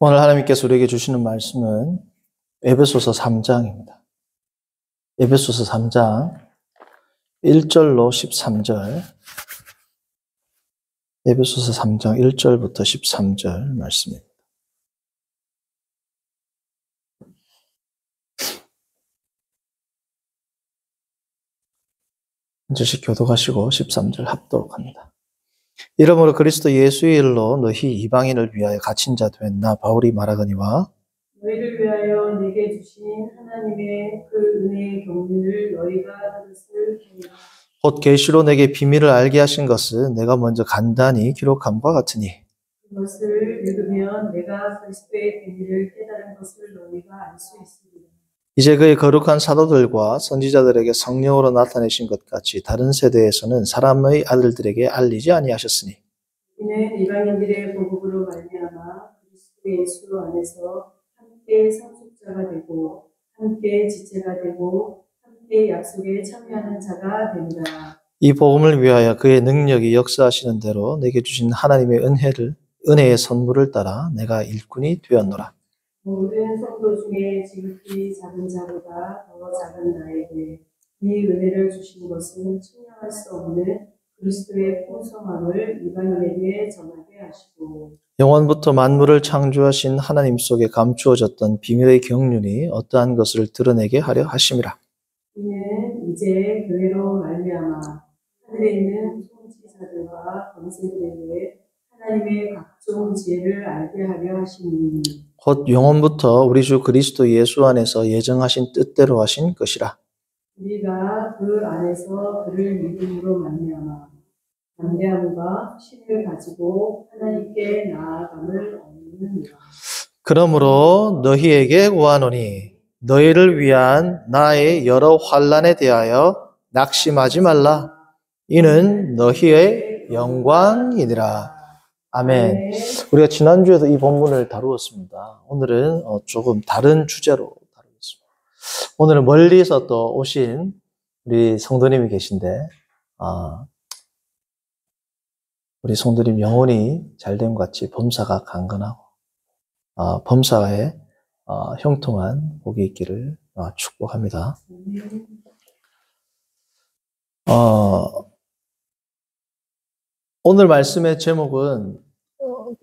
오늘 하나님께서 우리에게 주시는 말씀은 에베소서 3장입니다. 에베소서 3장 1절로 13절, 에베소서 3장 1절부터 13절 말씀입니다. 한 절씩 교독하시고 13절 합도록 합니다. 이러므로 그리스도 예수의 일로 너희 이방인을 위하여 갇힌 자 된 나 바울이 말하거니와 너희를 위하여 내게 주신 하나님의 그 은혜의 경륜을 너희가 들었을 테니라. 곧 계시로 내게 비밀을 알게 하신 것은 내가 먼저 간단히 기록함과 같으니 그것을 읽으면 내가 그리스도의 비밀을 깨달은 것을 너희가 알 수 있으리라. 이제 그의 거룩한 사도들과 선지자들에게 성령으로 나타내신 것 같이 다른 세대에서는 사람의 아들들에게 알리지 아니하셨으니 이는 이방인들의 보복으로 말미암아 그리스도 예수 안에서 함께 상속자가 되고 함께 지체가 되고 함께 약속에 참여하는 자가 된다. 이 복음을 위하여 그의 능력이 역사하시는 대로 내게 주신 하나님의 은혜의 선물을 따라 내가 일꾼이 되었노라. 모든 성도 중에 지극히 작은 자보다 더 작은 나에게 이 은혜를 주신 것은 측량할 수 없는 그리스도의 풍성함을 이방인에게 전하게 하시고 영원부터 만물을 창조하신 하나님 속에 감추어졌던 비밀의 경륜이 어떠한 것을 드러내게 하려 하심이라. 이는 이제 교회로 말미암아 하늘에 있는 통치자들과 권세들에게 하나님의 각종 지혜를 알게 하려 하시니 곧 영원부터 우리 주 그리스도 예수 안에서 예정하신 뜻대로 하신 것이라. 우리가 그 안에서 그를 믿음으로 말미암아 담대함과 신을 가지고 하나님께 나아감을 얻느니라. 그러므로 너희에게 구하노니 너희를 위한 나의 여러 환난에 대하여 낙심하지 말라. 이는 너희의 영광이니라. 아멘. 우리가 지난주에도 이 본문을 다루었습니다. 오늘은 조금 다른 주제로 다루겠습니다. 오늘은 멀리서 또 오신 우리 성도님이 계신데 우리 성도님 영혼이 잘됨 같이 범사가 강건하고 범사에 형통한 복이 있기를 축복합니다. 오늘 말씀의 제목은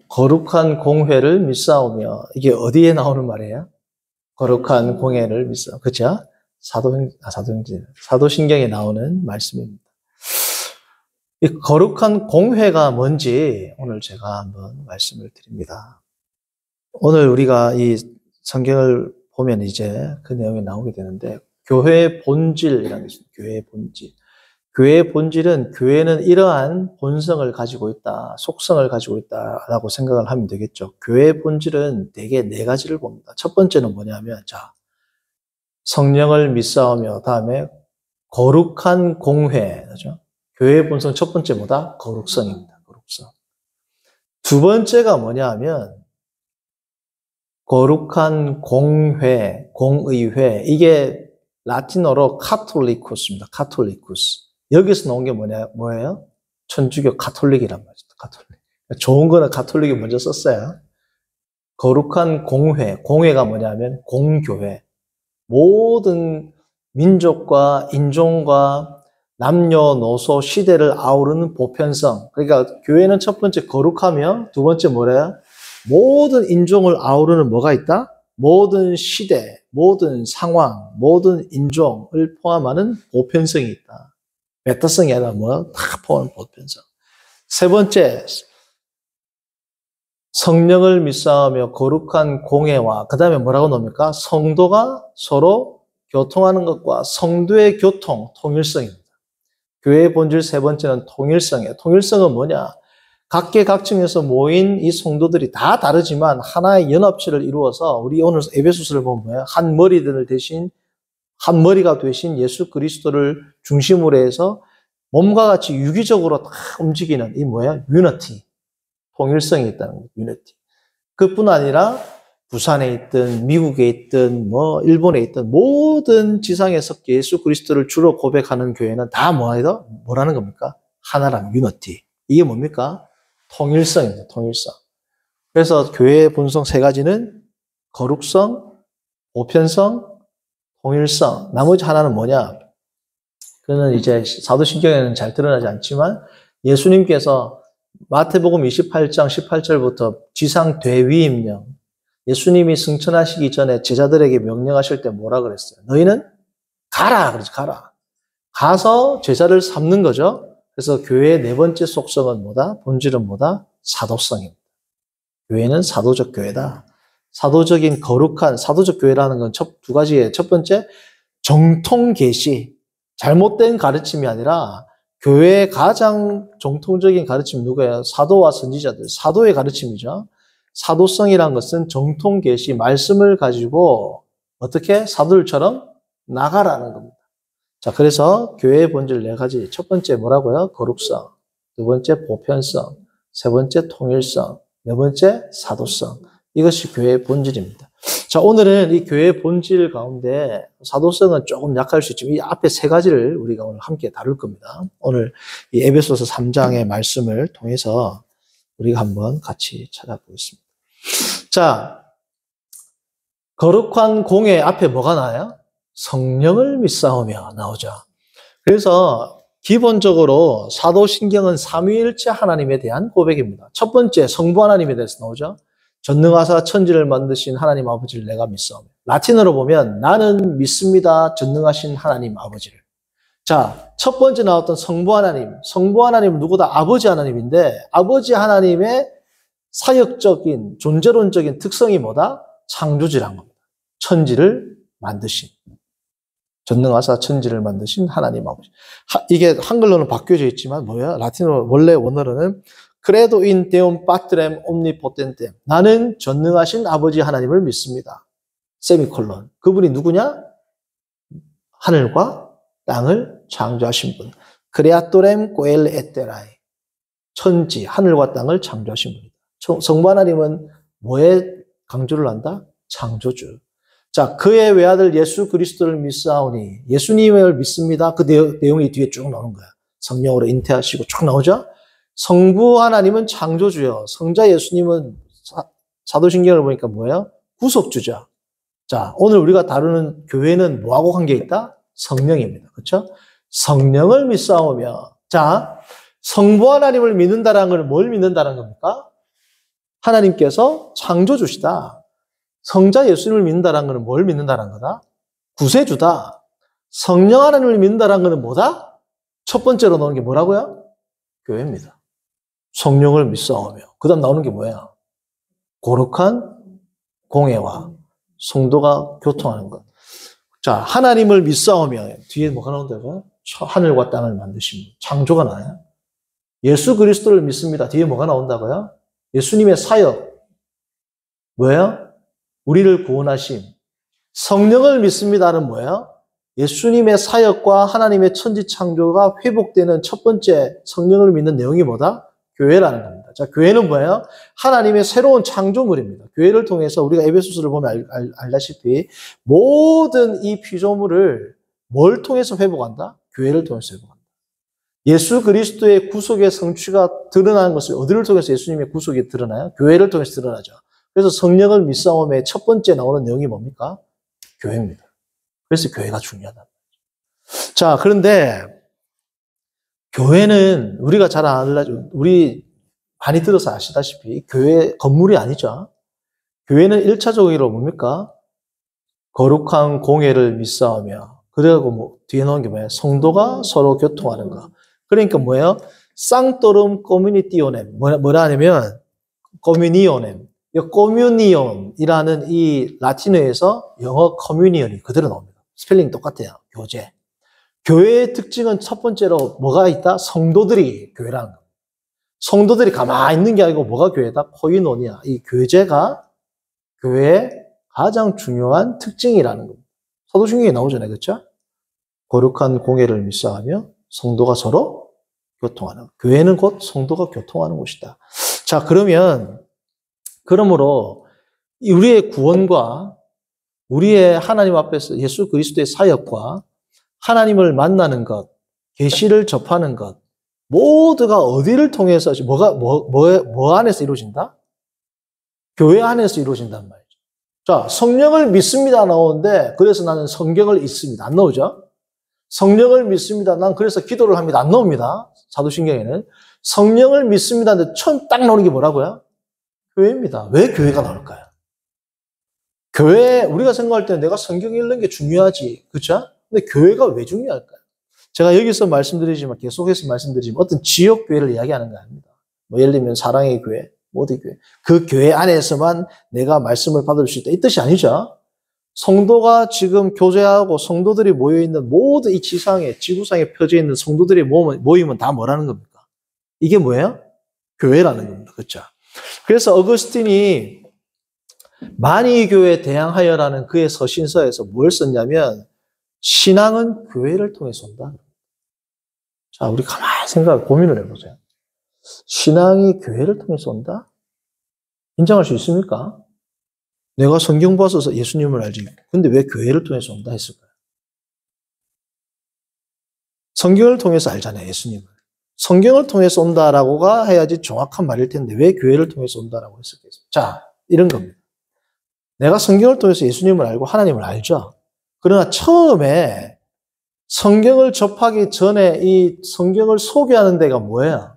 거룩한 공회를 믿사오며, 이게 어디에 나오는 말이에요? 거룩한 공회를 믿사오며, 그죠? 사도신경에 나오는 말씀입니다. 이 거룩한 공회가 뭔지 오늘 제가 한번 말씀을 드립니다. 오늘 우리가 이 성경을 보면 이제 그 내용이 나오게 되는데, 교회의 본질이라는 게 있습니다. 교회의 본질. 교회의 본질은 교회는 이러한 본성을 가지고 있다, 속성을 가지고 있다라고 생각을 하면 되겠죠. 교회의 본질은 대개 네 가지를 봅니다. 첫 번째는 뭐냐면, 성령을 믿사오며, 다음에 거룩한 공회, 그죠? 교회의 본성 첫 번째 뭐다? 거룩성입니다. 거룩성. 두 번째가 뭐냐 하면, 거룩한 공회, 공의회. 이게 라틴어로 카톨리쿠스입니다. 카톨리쿠스. 여기서 나온 게 뭐예요? 천주교 가톨릭이란 말이죠. 가톨릭. 좋은 거는 가톨릭이 먼저 썼어요. 거룩한 공회. 공회가 뭐냐면 공교회. 모든 민족과 인종과 남녀노소 시대를 아우르는 보편성. 그러니까 교회는 첫 번째 거룩하며 두 번째 뭐래요? 모든 인종을 아우르는 뭐가 있다? 모든 시대, 모든 상황, 모든 인종을 포함하는 보편성이 있다. 메타성이 아니라 다 포함한 보편성. 세 번째, 성령을 믿사오며 거룩한 공회와, 그 다음에 뭐라고 나옵니까? 성도가 서로 교통하는 것과 성도의 교통, 통일성입니다. 교회의 본질 세 번째는 통일성이에요. 통일성은 뭐냐? 각계각층에서 모인 이 성도들이 다 다르지만 하나의 연합체를 이루어서, 우리 오늘 에베소서를 보면 뭐예요? 한 머리가 되신 예수 그리스도를 중심으로 해서 몸과 같이 유기적으로 다 움직이는 이 유니티. 통일성이 있다는 거예요. 유니티. 그뿐 아니라 부산에 있든 미국에 있든 일본에 있든 모든 지상에서 예수 그리스도를 주로 고백하는 교회는 다 뭐라는 겁니까? 하나라는 유니티. 이게 뭡니까? 통일성입니다. 통일성. 그래서 교회의 본성 세 가지는 거룩성, 보편성, 통일성. 나머지 하나는 뭐냐? 그는 이제 사도신경에는 잘 드러나지 않지만 예수님께서 마태복음 28장 18절부터 지상 대위임령, 예수님이 승천하시기 전에 제자들에게 명령하실 때 뭐라 그랬어요? 너희는 가라! 그러지, 가라. 가서 제자를 삼는 거죠. 그래서 교회의 네 번째 속성은 뭐다? 본질은 뭐다? 사도성입니다. 교회는 사도적 교회다. 사도적인 거룩한 사도적 교회라는 건 두 가지예요. 첫 번째, 정통 계시. 잘못된 가르침이 아니라 교회의 가장 정통적인 가르침이 누구예요? 사도와 선지자들. 사도의 가르침이죠. 사도성이란 것은 정통 계시, 말씀을 가지고 어떻게 사도들처럼 나가라는 겁니다. 자, 그래서 교회의 본질 네 가지. 첫 번째 뭐라고요? 거룩성. 두 번째 보편성. 세 번째 통일성. 네 번째 사도성. 이것이 교회의 본질입니다. 자, 오늘은 이 교회의 본질 가운데 사도성은 조금 약할 수 있지만 이 앞에 세 가지를 우리가 오늘 함께 다룰 겁니다. 오늘 이 에베소서 3장의 말씀을 통해서 우리가 한번 같이 찾아보겠습니다. 자, 거룩한 공회 앞에 뭐가 나와요? 성령을 믿사오며 나오죠. 그래서 기본적으로 사도신경은 삼위일체 하나님에 대한 고백입니다. 첫 번째 성부 하나님에 대해서 나오죠. 전능하사 천지를 만드신 하나님 아버지를 내가 믿사오며. 라틴어로 보면 나는 믿습니다. 전능하신 하나님 아버지를. 자, 첫 번째 나왔던 성부 하나님. 성부 하나님은 누구다? 아버지 하나님인데 아버지 하나님의 사역적인 존재론적인 특성이 뭐다? 창조주란 겁니다. 천지를 만드신. 전능하사 천지를 만드신 하나님 아버지. 이게 한글로는 바뀌어져 있지만 뭐야? 라틴어 원래 원어로는 Credo in Deum Patrem Omnipotentem. 나는 전능하신 아버지 하나님을 믿습니다. 세미콜론. 그분이 누구냐? 하늘과 땅을 창조하신 분. Creatorem coel et terrae. 천지, 하늘과 땅을 창조하신 분이다. 성부 하나님은 뭐에 강조를 한다? 창조주. 자, 그의 외아들 예수 그리스도를 믿사오니 예수님을 믿습니다. 그 내용이 뒤에 쭉 나오는 거야. 성령으로 잉태하시고 쭉 나오죠? 성부 하나님은 창조주요. 성자 예수님은 사도신경을 보니까 뭐예요? 구속주죠. 자, 오늘 우리가 다루는 교회는 뭐하고 관계있다? 성령입니다. 그렇죠? 성령을 믿사오며. 자, 성부 하나님을 믿는다라는 건 뭘 믿는다는 겁니까? 하나님께서 창조주시다. 성자 예수님을 믿는다라는 것은 뭘 믿는다는 거다? 구세주다. 성령 하나님을 믿는다라는 것은 뭐다? 첫 번째로 나오는 게 뭐라고요? 교회입니다. 성령을 믿사오며. 그 다음 나오는 게 뭐야? 거룩한 공회와 성도가 교통하는 것. 자, 하나님을 믿사오며. 뒤에 뭐가 나온다고요? 하늘과 땅을 만드신 분. 창조가 나요. 예수 그리스도를 믿습니다. 뒤에 뭐가 나온다고요? 예수님의 사역. 뭐예요? 우리를 구원하심. 성령을 믿습니다는 뭐예요? 예수님의 사역과 하나님의 천지 창조가 회복되는 첫 번째 성령을 믿는 내용이 뭐다? 교회라는 겁니다. 자, 교회는 뭐예요? 하나님의 새로운 창조물입니다. 교회를 통해서 우리가 에베소서를 보면 알다시피 모든 이 피조물을 뭘 통해서 회복한다? 교회를 통해서 회복한다. 예수 그리스도의 구속의 성취가 드러나는 것을 어디를 통해서 예수님의 구속이 드러나요? 교회를 통해서 드러나죠. 그래서 성령을 믿사오며 첫 번째 나오는 내용이 뭡니까? 교회입니다. 그래서 교회가 중요하다. 자, 그런데 교회는 우리가 잘 알죠. 우리 많이 들어서 아시다시피 교회 건물이 아니죠. 교회는 1차적으로 뭡니까? 거룩한 공회를 믿사오며. 그리고 뭐 뒤에 나온 게 뭐예요? 성도가 서로 교통하는 거. 그러니까 뭐예요? 쌍토름 커뮤니티오넴. 뭐라 하냐면 커뮤니오넴. 커뮤니온이라는 이 라틴어에서 영어 커뮤니언이 그대로 나옵니다. 스펠링 똑같아요. 교제. 교회의 특징은 첫 번째로 뭐가 있다? 성도들이 교회라는 겁니다. 성도들이 가만히 있는 게 아니고 뭐가 교회다? 코이노니아. 이 교제가 교회의 가장 중요한 특징이라는 겁니다. 사도신경에 나오잖아요. 그렇죠? 거룩한 공회를 믿사하며 성도가 서로 교통하는. 교회는 곧 성도가 교통하는 곳이다. 자, 그러므로 우리의 구원과 우리의 하나님 앞에서 예수 그리스도의 사역과 하나님을 만나는 것, 계시를 접하는 것, 모두가 어디를 통해서 뭐 안에서 이루어진다? 교회 안에서 이루어진단 말이죠. 자, 성령을 믿습니다 나오는데 그래서 나는 성경을 읽습니다. 안 나오죠? 성령을 믿습니다. 난 그래서 기도를 합니다. 안 나옵니다. 사도신경에는. 성령을 믿습니다. 근데 처음 딱 나오는 게 뭐라고요? 교회입니다. 왜 교회가 나올까요? 교회, 우리가 생각할 때는 내가 성경 읽는 게 중요하지. 그렇죠? 근데 교회가 왜 중요할까요? 제가 여기서 말씀드리지만, 계속해서 말씀드리지만, 어떤 지역 교회를 이야기하는 거 아닙니다. 뭐, 예를 들면, 사랑의 교회, 모든 교회. 그 교회 안에서만 내가 말씀을 받을 수 있다. 이 뜻이 아니죠. 성도가 지금 교제하고 성도들이 모여있는 모든 이 지상에, 지구상에 펴져 있는 성도들이 모이면 다 뭐라는 겁니까? 이게 뭐예요? 교회라는 겁니다. 그렇죠? 그래서 어거스틴이 만이교에 대항하여라는 그의 서신서에서 뭘 썼냐면 신앙은 교회를 통해서 온다. 자, 우리 가만히 고민을 해보세요. 신앙이 교회를 통해서 온다? 인정할 수 있습니까? 내가 성경 봐서 예수님을 알지. 근데 왜 교회를 통해서 온다 했을까요? 성경을 통해서 알잖아요, 예수님을. 성경을 통해서 온다라고가 해야지 정확한 말일 텐데 왜 교회를 통해서 온다라고 했을까요? 자, 이런 겁니다. 내가 성경을 통해서 예수님을 알고 하나님을 알죠. 그러나 처음에 성경을 접하기 전에 이 성경을 소개하는 데가 뭐예요?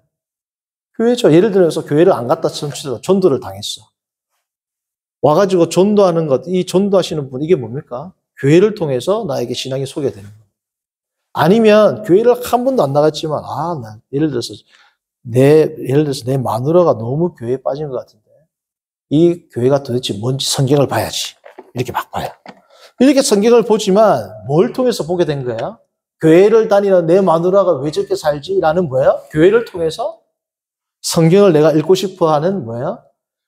교회죠. 예를 들어서 교회를 안 갔다 치더라도 전도를 당했어. 와가지고 전도하는 것, 이 전도하시는 분, 이게 뭡니까? 교회를 통해서 나에게 신앙이 소개되는 거예요. 아니면 교회를 한 번도 안 나갔지만, 예를 들어서 내 마누라가 너무 교회에 빠진 것 같은데, 이 교회가 도대체 뭔지 성경을 봐야지. 이렇게 막 봐요. 이렇게 성경을 보지만 뭘 통해서 보게 된 거야? 교회를 다니는 내 마누라가 왜 저렇게 살지? 라는 뭐야? 교회를 통해서 성경을 내가 읽고 싶어 하는 뭐야?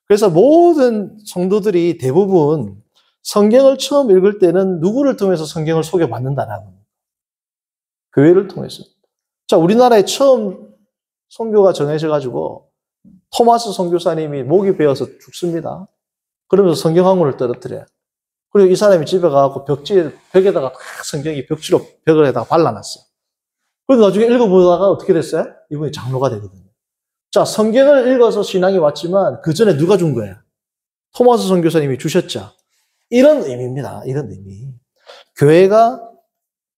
그래서 모든 성도들이 대부분 성경을 처음 읽을 때는 누구를 통해서 성경을 소개받는다라는 겁니다. 교회를 통해서. 자, 우리나라에 처음 선교가 정해져가지고 토마스 선교사님이 목이 베어서 죽습니다. 그러면서 성경 한 권을 떨어뜨려요. 그리고 이 사람이 집에 가서 벽에다가 성경이 벽에다가 발라놨어요. 그래서 나중에 읽어보다가 어떻게 됐어요? 이분이 장로가 되거든요. 자, 성경을 읽어서 신앙이 왔지만 그 전에 누가 준 거예요? 토마스 선교사님이 주셨죠. 이런 의미입니다. 이런 의미. 교회가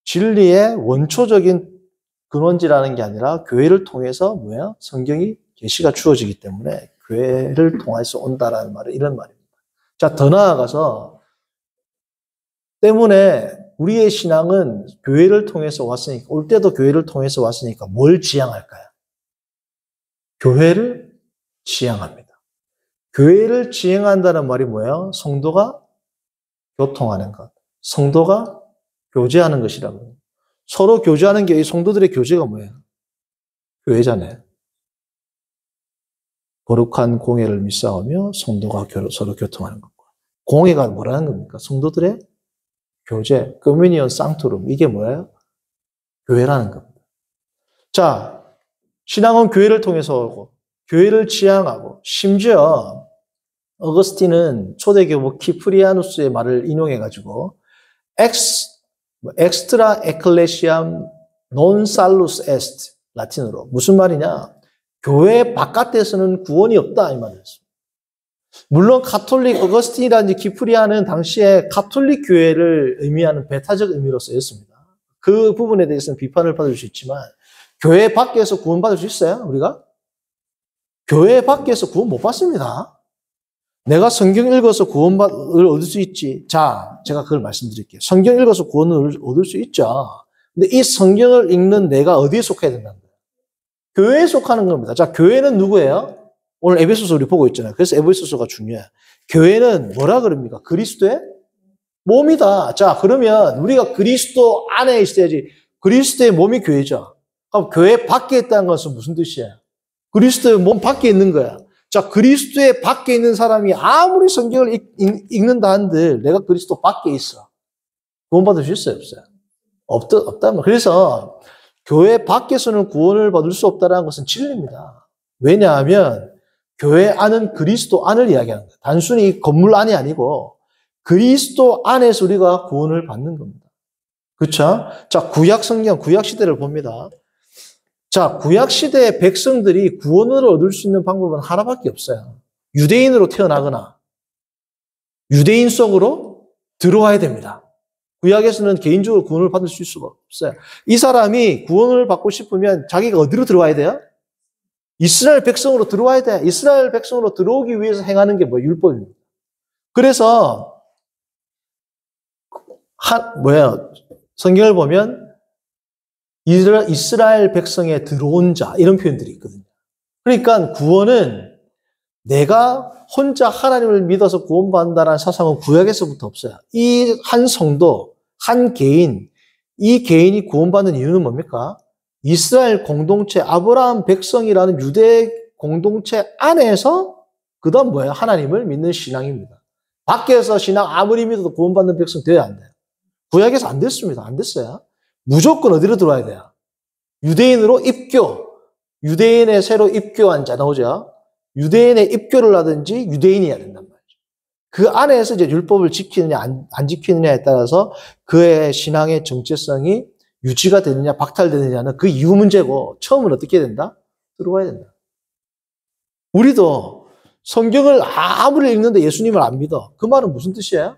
진리의 원초적인 근원지라는 게 아니라 교회를 통해서 뭐야? 성경이 계시가 주어지기 때문에 교회를 통해서 온다라는 말은 이런 말입니다. 자, 더 나아가서 때문에 우리의 신앙은 교회를 통해서 왔으니까 올 때도 교회를 통해서 왔으니까 뭘 지향할까요? 교회를 지향합니다. 교회를 지향한다는 말이 뭐예요? 성도가 교통하는 것, 성도가 교제하는 것이라고. 서로 교제하는 게 이 성도들의 교제가 뭐예요? 교회잖아요. 거룩한 공회를 믿사오며 성도가 서로 교통하는 것과. 공회가 뭐라는 겁니까? 성도들의 교제, 커뮤니언 상투룸. 이게 뭐예요? 교회라는 겁니다. 자, 신앙은 교회를 통해서 오고, 교회를 지향하고, 심지어 어거스틴은 초대교부 키프리아누스의 말을 인용해가지고, 엑스트라 에클레시암 논 살루스 에스트, 라틴어로. 무슨 말이냐? 교회 바깥에서는 구원이 없다, 이 말이었습니다. 물론 어거스틴이라든지 키프리아는 당시에 가톨릭 교회를 의미하는 배타적 의미로 쓰였습니다. 그 부분에 대해서는 비판을 받을 수 있지만 교회 밖에서 구원받을 수 있어요? 우리가? 교회 밖에서 구원 못 받습니다. 내가 성경 읽어서 구원을 얻을 수 있지. 자, 제가 그걸 말씀드릴게요. 성경 읽어서 구원을 얻을 수 있죠. 근데 이 성경을 읽는 내가 어디에 속해야 된다는 거예요? 교회에 속하는 겁니다. 자, 교회는 누구예요? 오늘 에베소서 우리 보고 있잖아요. 그래서 에베소서가 중요해요. 교회는 뭐라 그럽니까? 그리스도의 몸이다. 자, 그러면 우리가 그리스도 안에 있어야지. 그리스도의 몸이 교회죠. 그럼 교회 밖에 있다는 것은 무슨 뜻이에요? 그리스도의 몸 밖에 있는 거야. 자, 그리스도의 밖에 있는 사람이 아무리 성경을 읽는다 한들 내가 그리스도 밖에 있어. 구원받을 수 있어요? 없어요? 없다면. 그래서 교회 밖에서는 구원을 받을 수 없다는 것은 진리입니다. 왜냐하면 교회 안은 그리스도 안을 이야기하는 거예요. 단순히 건물 안이 아니고 그리스도 안에서 우리가 구원을 받는 겁니다. 그렇죠? 자, 구약 성경, 구약 시대를 봅니다. 자, 구약 시대의 백성들이 구원을 얻을 수 있는 방법은 하나밖에 없어요. 유대인으로 태어나거나 유대인 속으로 들어와야 됩니다. 구약에서는 개인적으로 구원을 받을 수가 없어요. 이 사람이 구원을 받고 싶으면 자기가 어디로 들어와야 돼요? 이스라엘 백성으로 들어와야 돼. 이스라엘 백성으로 들어오기 위해서 행하는 게 율법입니다. 그래서 성경을 보면 이스라엘 백성에 들어온 자 이런 표현들이 있거든요. 그러니까 구원은 내가 혼자 하나님을 믿어서 구원받는다는 사상은 구약에서부터 없어요. 이 한 성도, 한 개인, 이 개인이 구원받는 이유는 뭡니까? 이스라엘 공동체, 아브라함 백성이라는 유대 공동체 안에서 그다음 뭐예요? 하나님을 믿는 신앙입니다. 밖에서 신앙 아무리 믿어도 구원받는 백성 되어야 안 돼요. 구약에서 안 됐습니다. 안 됐어요. 무조건 어디로 들어와야 돼요? 유대인으로 입교. 유대인의 새로 입교한 자 나오죠? 유대인의 입교를 하든지 유대인이어야 된단 말이죠. 그 안에서 이제 율법을 지키느냐 안 지키느냐에 따라서 그의 신앙의 정체성이 유지가 되느냐 박탈되느냐는 그 이후 문제고 처음은 어떻게 해야 된다? 들어와야 된다. 우리도 성경을 아무리 읽는데 예수님을 안 믿어. 그 말은 무슨 뜻이에요?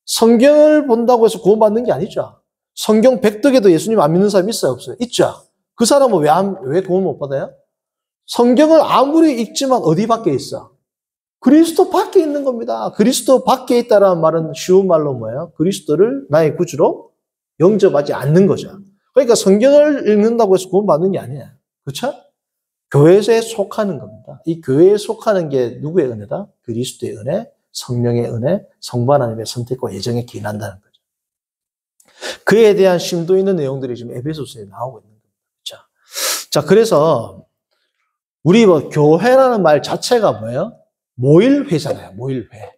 성경을 본다고 해서 구원받는 게 아니죠. 성경 백덕에도 예수님 안 믿는 사람 있어요? 없어요? 있죠. 그 사람은 왜 구원 못 받아요? 성경을 아무리 읽지만 어디 밖에 있어? 그리스도 밖에 있는 겁니다. 그리스도 밖에 있다라는 말은 쉬운 말로 뭐예요? 그리스도를 나의 구주로 영접하지 않는 거죠. 그러니까 성경을 읽는다고 해서 구원받는 게 아니에요. 그렇죠? 교회에 속하는 겁니다. 이 교회에 속하는 게 누구의 은혜다? 그리스도의 은혜, 성령의 은혜, 성부 하나님의 선택과 예정에 기인한다는 거죠. 그에 대한 심도 있는 내용들이 지금 에베소서에 나오고 있는 겁니다. 그렇죠? 자, 그래서 우리 교회라는 말 자체가 뭐예요? 모일회잖아요. 모일회.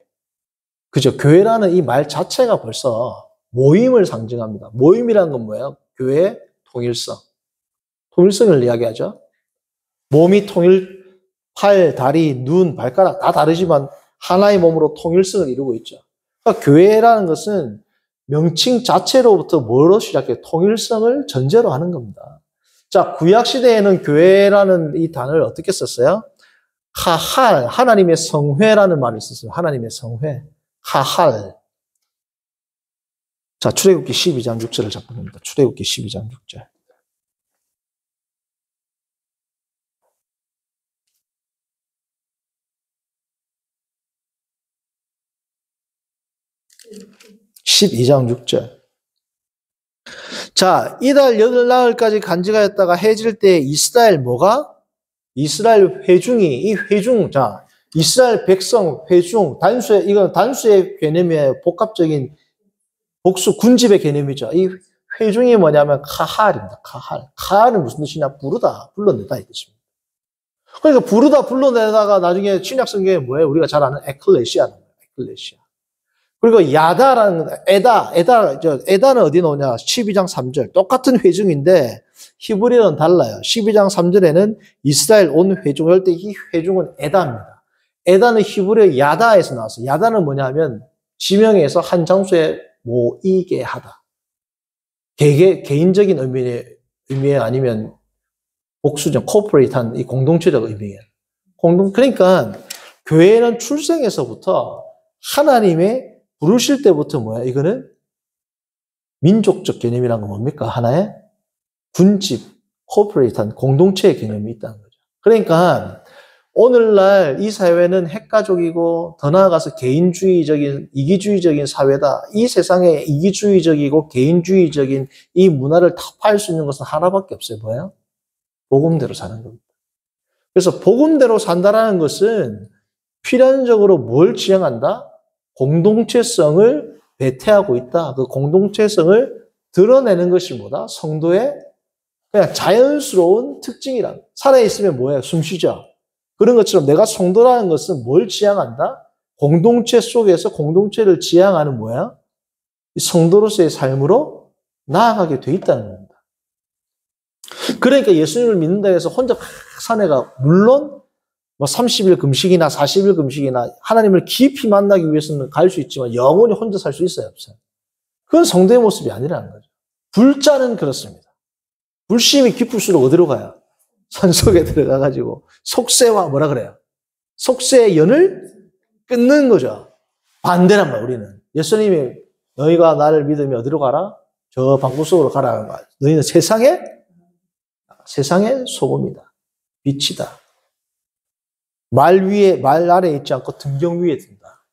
그죠? 교회라는 이 말 자체가 벌써 모임을 상징합니다. 모임이라는 건 뭐예요? 교회의 통일성. 통일성을 이야기하죠. 몸이 팔, 다리, 눈, 발가락 다 다르지만 하나의 몸으로 통일성을 이루고 있죠. 그러니까 교회라는 것은 명칭 자체로부터 뭐로 시작해요? 통일성을 전제로 하는 겁니다. 자, 구약시대에는 교회라는 이 단어를 어떻게 썼어요? 하할, 하나님의 성회라는 말을 썼어요. 하나님의 성회. 하할. 자, 출애굽기 12장 6절을 잡고 봅니다. 출애굽기 12장 6절. (12장 6절) 자, 이달 여덟 나흘까지 간직하였다가 해질 때 이스라엘 뭐가? 이스라엘 회중이, 이 회중, 자, 이스라엘 백성 회중, 이건 단수의 개념이에요. 복합적인 복수, 군집의 개념이죠. 이 회중이 뭐냐면 카할입니다. 카할. 카할은 무슨 뜻이냐? 부르다, 불러내다 이 뜻입니다. 그러니까 부르다, 불러내다가 나중에 신약 성경에 뭐예요? 우리가 잘 아는 에클레시아는 거예요. 에클레시아. 그리고 야다라는 에다는 어디 나오냐? 12장 3절. 똑같은 회중인데 히브리어는 달라요. 12장 3절에는 이스라엘 온 회중을 할 때 이 회중은 에다입니다. 에다는 히브리어 야다에서 나왔어요. 야다는 뭐냐면 지명에서 한 장소에 모이게 하다. 개인적인 의미에 아니면 복수적, 코퍼레이트한 이 공동체적 의미예요. 그러니까 교회는 출생에서부터 하나님의 부르실 때부터 뭐야? 이거는 민족적 개념이란 건 뭡니까? 하나의 군집, 코퍼레이트한 공동체의 개념이 있다는 거죠. 그러니까 오늘날 이 사회는 핵가족이고 더 나아가서 개인주의적인, 이기주의적인 사회다. 이 세상에 이기주의적이고 개인주의적인 이 문화를 타파할 수 있는 것은 하나밖에 없어요. 뭐예요? 복음대로 사는 겁니다. 그래서 복음대로 산다라는 것은 필연적으로 뭘 지향한다? 공동체성을 배태하고 있다. 그 공동체성을 드러내는 것이 뭐다? 성도의 그냥 자연스러운 특징이란. 살아있으면 뭐예요? 숨쉬죠. 그런 것처럼 내가 성도라는 것은 뭘 지향한다? 공동체 속에서 공동체를 지향하는 뭐야? 성도로서의 삶으로 나아가게 돼 있다는 겁니다. 그러니까 예수님을 믿는다 해서 혼자 산에가 물론 뭐 30일 금식이나 40일 금식이나 하나님을 깊이 만나기 위해서는 갈 수 있지만 영원히 혼자 살 수 있어요? 없어요? 그건 성도의 모습이 아니라는 거죠. 불자는 그렇습니다. 불심이 깊을수록 어디로 가요? 산속에 들어가가지고 속세와 뭐라 그래요? 속세의 연을 끊는 거죠. 반대란 말이야, 우리는. 예수님이 너희가 나를 믿으면 어디로 가라? 저 방구 속으로 가라는 거야. 너희는 세상의 소금이다. 빛이다. 말 아래에 있지 않고 등경 위에 든다.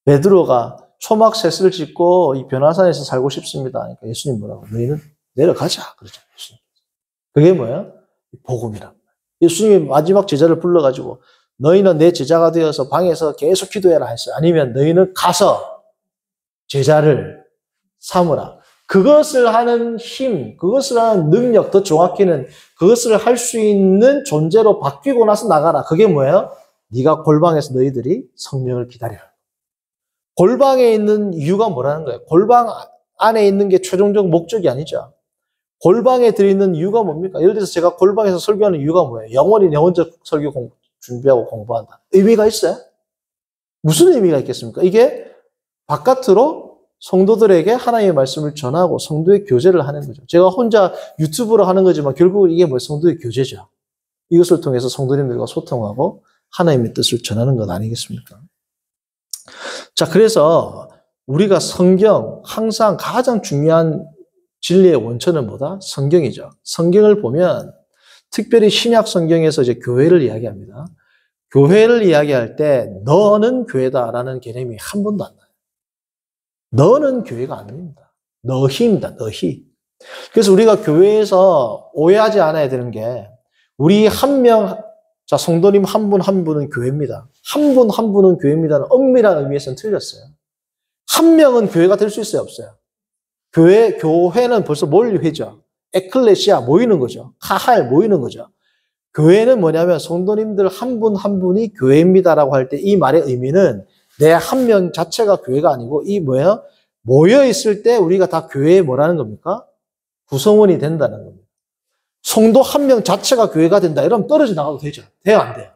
베드로가 초막 셋을 짓고 이 변화산에서 살고 싶습니다. 그러니까 예수님 뭐라고? 너희는 내려가자. 그러죠. 예수님. 그게 뭐예요? 복음이란 말이에요. 예수님이 마지막 제자를 불러가지고 너희는 내 제자가 되어서 방에서 계속 기도해라 했어요. 아니면 너희는 가서 제자를 삼으라. 그것을 하는 힘, 그것을 하는 능력, 더 정확히는 그것을 할 수 있는 존재로 바뀌고 나서 나가라. 그게 뭐예요? 네가 골방에서 너희들이 성령을 기다려라. 골방에 있는 이유가 뭐라는 거예요? 골방 안에 있는 게 최종적 목적이 아니죠. 골방에 들어있는 이유가 뭡니까? 예를 들어서 제가 골방에서 설교하는 이유가 뭐예요? 영혼적 설교 준비하고 공부한다. 의미가 있어요? 무슨 의미가 있겠습니까? 이게 바깥으로 성도들에게 하나님의 말씀을 전하고 성도의 교제를 하는 거죠. 제가 혼자 유튜브로 하는 거지만 결국 이게 뭐예요? 성도의 교제죠. 이것을 통해서 성도님들과 소통하고 하나님의 뜻을 전하는 것 아니겠습니까? 자, 그래서 우리가 성경, 항상 가장 중요한 진리의 원천은 뭐다? 성경이죠. 성경을 보면 특별히 신약 성경에서 이제 교회를 이야기합니다. 교회를 이야기할 때 너는 교회다라는 개념이 한 번도 안 나요. 너는 교회가 아닙니다. 너희입니다. 너희. 그래서 우리가 교회에서 오해하지 않아야 되는 게 우리 한 명, 자, 성도님 한 분 한 분은 교회입니다. 한 분 한 분은 교회입니다는 엄밀한 의미에서는 틀렸어요. 한 명은 교회가 될 수 있어요? 없어요? 교회는 벌써 몰리회죠. 에클레시아 모이는 거죠. 카할 모이는 거죠. 교회는 뭐냐면 성도님들 한 분 한 분이 교회입니다라고 할 때 이 말의 의미는 내 한 명 자체가 교회가 아니고 이 뭐예요? 모여 있을 때 우리가 다 교회에 뭐라는 겁니까? 구성원이 된다는 겁니다. 성도 한 명 자체가 교회가 된다. 이러면 떨어져 나가도 되죠? 돼요? 안 돼요?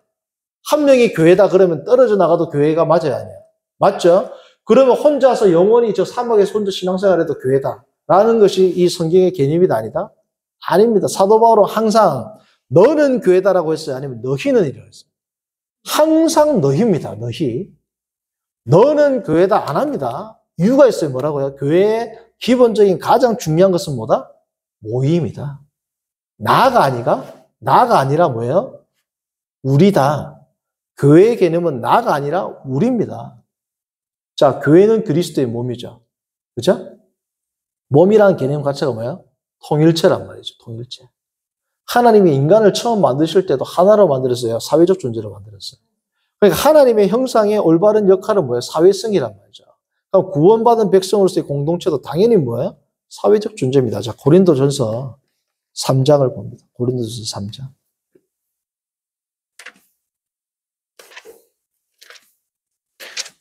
한 명이 교회다 그러면 떨어져 나가도 교회가 맞아요? 아니에요? 맞죠? 그러면 혼자서 영원히 저 사막에서 혼자 신앙생활해도 교회다. 라는 것이 이 성경의 개념이다 아니다? 아닙니다. 사도 바울은 항상 너는 교회다라고 했어요? 아니면 너희는 이라고 했어요? 항상 너희입니다. 너희. 너는 교회다 안 합니다. 이유가 있어요. 뭐라고요? 교회의 기본적인 가장 중요한 것은 뭐다? 모임이다. 나가 아니라 뭐예요? 우리다. 교회의 개념은 나가 아니라 우리입니다. 자, 교회는 그리스도의 몸이죠. 그죠? 몸이라는 개념 자체가 뭐예요? 통일체란 말이죠. 통일체. 하나님이 인간을 처음 만드실 때도 하나로 만들었어요. 사회적 존재로 만들었어요. 그러니까 하나님의 형상의 올바른 역할은 뭐예요? 사회성이란 말이죠. 그럼 구원받은 백성으로서의 공동체도 당연히 뭐예요? 사회적 존재입니다. 자, 고린도전서 3장을 봅니다. 고린도전서 3장.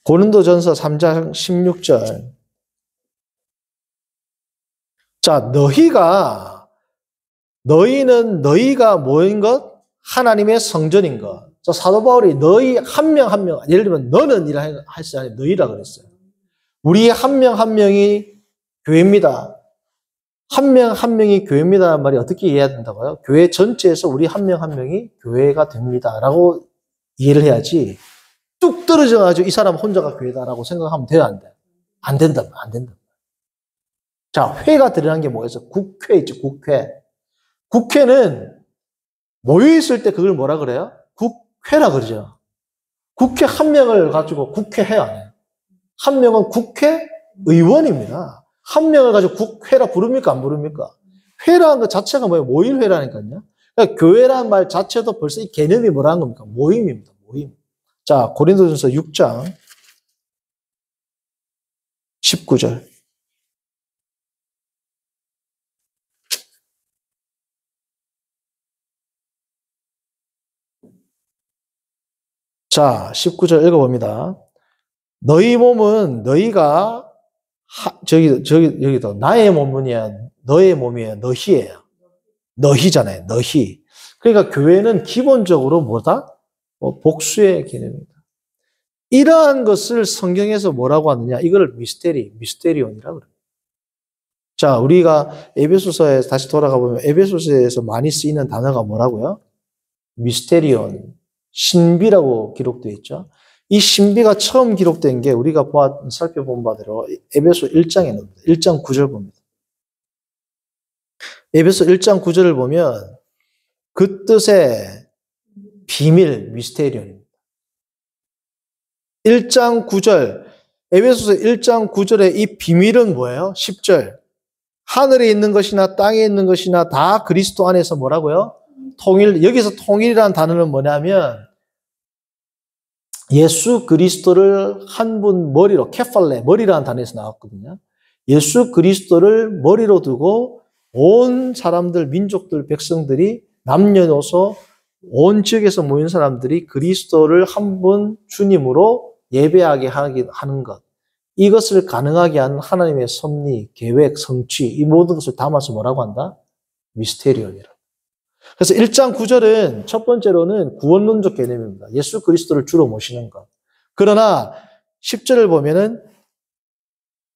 고린도전서 3장 16절. 자, 너희가 뭐인 것? 하나님의 성전인 것. 자, 사도 바울이 너희 한 명 한 명, 예를 들면 너는 이라 했어요. 아니, 너희라 그랬어요. 우리 한 명 한 명이 교회입니다. 한 명 한 명이 교회입니다라는 말이 어떻게 이해해야 된다고요? 교회 전체에서 우리 한 명 한 명이 교회가 됩니다라고 이해를 해야지 뚝 떨어져가지고 이 사람 혼자가 교회다라고 생각하면 돼요, 안 돼요? 안 된다. 자, 회가 들어간 게 뭐겠어? 국회 있죠, 국회. 국회는 모여있을 때 그걸 뭐라 그래요? 국회라 그러죠. 국회 한 명을 가지고 국회해 안 해요? 한 명은 국회의원입니다. 한 명을 가지고 국회라 부릅니까? 안 부릅니까? 회라는 것 자체가 뭐예요? 모임회라니까요. 그러니까 교회라는 말 자체도 벌써 이 개념이 뭐라는 겁니까? 모임입니다. 모임. 자, 고린도전서 6장 19절. 자, 19절 읽어봅니다. 너희 몸은 너희가 여기도 나의 몸이야, 너의 몸이에요, 너희예요. 너희잖아요, 너희. 그러니까 교회는 기본적으로 뭐다? 복수의 개념입니다. 이러한 것을 성경에서 뭐라고 하느냐? 이걸 미스테리온이라고 그래요. 자, 우리가 에베소서에 다시 돌아가 보면 에베소서에서 많이 쓰이는 단어가 뭐라고요? 미스테리온, 신비라고 기록되어 있죠. 이 신비가 처음 기록된 게 우리가 살펴본 바대로 에베소 1장에 나옵니다. 1장 9절 봅니다. 에베소 1장 9절을 보면 그 뜻의 비밀, 미스테리온입니다. 1장 9절, 에베소서 1장 9절의 이 비밀은 뭐예요? 10절. 하늘에 있는 것이나 땅에 있는 것이나 다 그리스도 안에서 뭐라고요? 통일. 여기서 통일이라는 단어는 뭐냐면 예수 그리스도를 한 분 머리로, 케팔레, 머리라는 단어에서 나왔거든요. 예수 그리스도를 머리로 두고 온 사람들, 민족들, 백성들이 남녀노소 온 지역에서 모인 사람들이 그리스도를 한 분 주님으로 예배하게 하는 것. 이것을 가능하게 하는 하나님의 섭리, 계획, 성취, 이 모든 것을 담아서 뭐라고 한다? 미스테리온이라. 그래서 1장 9절은 첫 번째로는 구원론적 개념입니다. 예수 그리스도를 주로 모시는 것. 그러나 10절을 보면은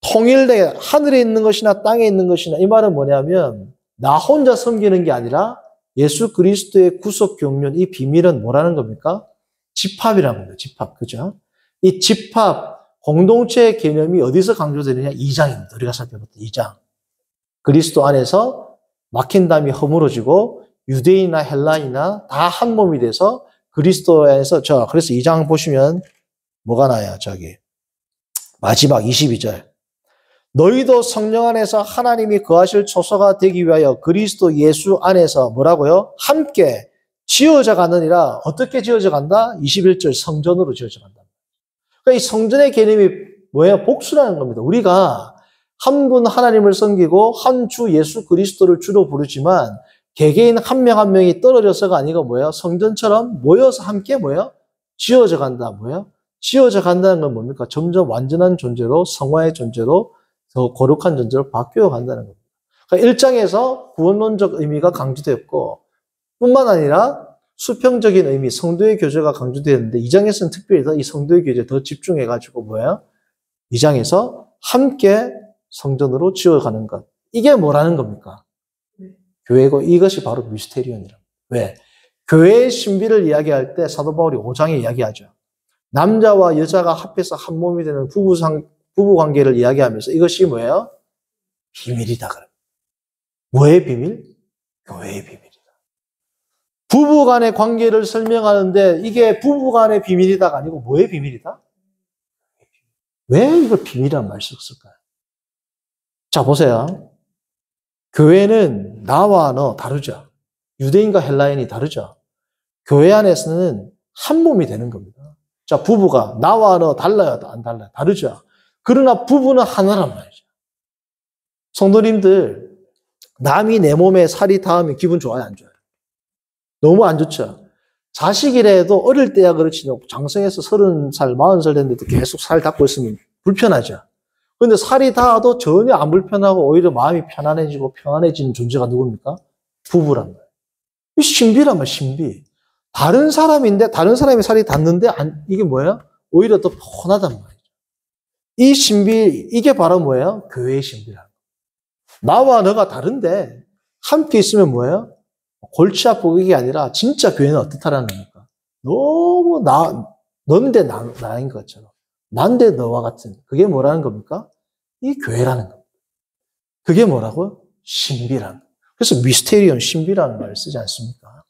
통일되 하늘에 있는 것이나 땅에 있는 것이나 이 말은 뭐냐면 나 혼자 섬기는 게 아니라 예수 그리스도의 구속 경륜 이 비밀은 뭐라는 겁니까? 집합이라는 겁니다. 집합. 그죠? 이 집합 공동체의 개념이 어디서 강조되느냐? 2장입니다. 우리가 살펴봤던 2장. 그리스도 안에서 막힌 담이 허물어지고 유대인이나 헬라인이나 다 한 몸이 돼서 그리스도 안에서 그래서 2장 보시면 뭐가 나요? 저기 마지막 22절. 너희도 성령 안에서 하나님이 거하실 초소가 되기 위하여 그리스도 예수 안에서 뭐라고요? 함께 지어져 가느니라. 어떻게 지어져 간다? 21절 성전으로 지어져 간다. 그러니까 이 성전의 개념이 뭐예요? 복수라는 겁니다. 우리가 한 분 하나님을 섬기고 한 주 예수 그리스도를 주로 부르지만 개개인 한 명 한 명이 떨어져서가 아니고 뭐예요? 성전처럼 모여서 함께 뭐예요? 지어져 간다. 뭐예요? 지어져 간다는 건 뭡니까? 점점 완전한 존재로 성화의 존재로 더 거룩한 존재로 바뀌어 간다는 겁니다. 그러니까 1장에서 구원론적 의미가 강조되었고 뿐만 아니라 수평적인 의미, 성도의 교제가 강조되었는데 2장에서는 특별히 더 이 성도의 교제에 더 집중해가지고 뭐예요? 2장에서 함께 성전으로 지어가는 것. 이게 뭐라는 겁니까? 교회고 이것이 바로 미스테리온이라. 왜? 교회의 신비를 이야기할 때 사도 바울이 5장에 이야기하죠. 남자와 여자가 합해서 한 몸이 되는 부부 관계를 이야기하면서 이것이 뭐예요? 비밀이다. 뭐의 비밀? 교회의 비밀이다. 부부 간의 관계를 설명하는데 이게 부부 간의 비밀이다가 아니고 뭐의 비밀이다? 왜 이걸 비밀이라는 말을 썼을까요? 자, 보세요. 교회는 나와 너 다르죠. 유대인과 헬라인이 다르죠. 교회 안에서는 한 몸이 되는 겁니다. 자, 부부가 나와 너 달라요? 안 달라요? 다르죠. 그러나 부부는 하나란 말이죠. 성도님들, 남이 내 몸에 살이 닿으면 기분 좋아요? 안 좋아요? 너무 안 좋죠. 자식이라도 어릴 때야 그렇지 장성해서 30살, 40살 됐는데도 계속 살 닿고 있으면 불편하죠. 그런데 살이 닿아도 전혀 안 불편하고 오히려 마음이 편안해지고 평안해지는 존재가 누굽니까? 부부란 말이에요. 이 신비란 말이에요. 신비. 다른 사람인데 다른 사람이 살이 닿는데 이게 뭐예요? 오히려 더 편하단 말이에요. 이 신비, 이게 바로 뭐예요? 교회의 신비라는 거예요. 나와 너가 다른데 함께 있으면 뭐예요? 골치 아프고 이게 아니라 진짜 교회는 어떻다라는 겁니까? 너무 넌데 나인 것처럼. 난데 너와 같은. 그게 뭐라는 겁니까? 이 교회라는 겁니다. 그게 뭐라고요? 신비라는 거예요. 그래서 미스테리온, 신비라는 말을 쓰지 않습니까?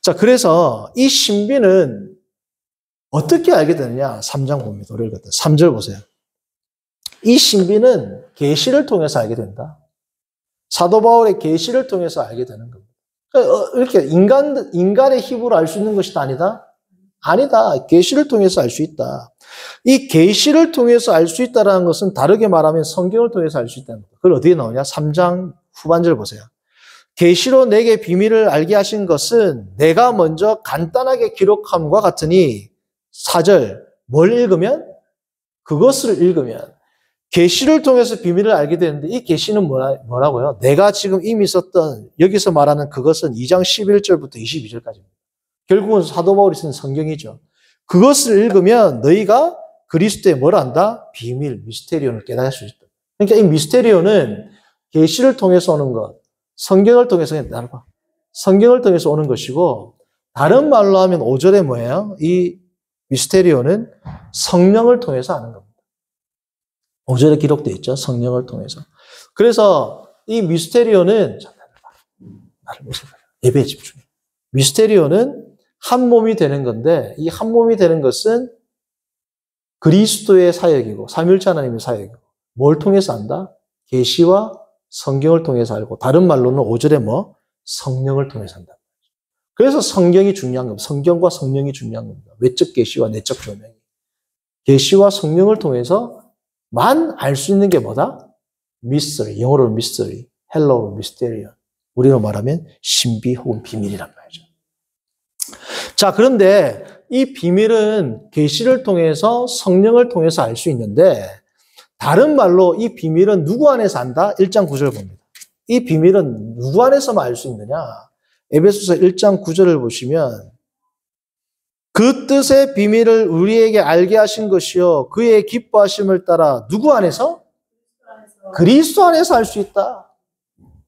자, 그래서 이 신비는 어떻게 알게 되느냐? 3장 봅니다. 우리 읽었다. 3절 보세요. 이 신비는 계시를 통해서 알게 된다. 사도 바울의 계시를 통해서 알게 되는 겁니다. 그러니까 이렇게 인간의 힘으로 알 수 있는 것이 아니다? 아니다. 계시를 통해서 알 수 있다. 이 계시를 통해서 알 수 있다는 것은 다르게 말하면 성경을 통해서 알 수 있다는 겁니다. 그걸 어디에 나오냐? 3장 후반절 보세요. 계시로 내게 비밀을 알게 하신 것은 내가 먼저 간단하게 기록함과 같으니 4절 뭘 읽으면? 그것을 읽으면 계시를 통해서 비밀을 알게 되는데 이 계시는 뭐라고요? 내가 지금 이미 썼던 여기서 말하는 그것은 2장 11절부터 22절까지입니다. 결국은 사도 바울이 쓴 성경이죠. 그것을 읽으면 너희가 그리스도의 뭘 안다? 비밀, 미스테리온을 깨달을 수 있다. 그러니까 이 미스테리온은 계시를 통해서 오는 것, 성경을 통해서 성경을 통해서 오는 것이고 다른 말로 하면 5절에 뭐예요? 이 미스테리오는 성령을 통해서 하는 겁니다. 5절에 기록되어 있죠. 성령을 통해서. 그래서 이 미스테리오는 나를 보세요. 예배에 집중해. 미스테리오는 한 몸이 되는 건데 이 한 몸이 되는 것은 그리스도의 사역이고 삼위일체 하나님의 사역이고 뭘 통해서 한다? 계시와 성경을 통해서 알고 다른 말로는 5절에 성령을 통해서 한다. 그래서 성경이 중요한 겁니다. 성경과 성령이 중요한 겁니다. 외적 계시와 내적 조명이. 계시와 성령을 통해서만 알 수 있는 게 뭐다? 미스터리, 영어로는 미스터리, 헬로로 미스테리언. 우리로 말하면 신비 혹은 비밀이란 말이죠. 자, 그런데 이 비밀은 계시를 통해서 성령을 통해서 알 수 있는데 다른 말로 이 비밀은 누구 안에서 안다? 1장 9절 봅니다. 이 비밀은 누구 안에서만 알 수 있느냐? 에베소서 1장 9절을 보시면 그 뜻의 비밀을 우리에게 알게 하신 것이요 그의 기뻐하심을 따라 누구 안에서? 그리스도 안에서 알 수 있다.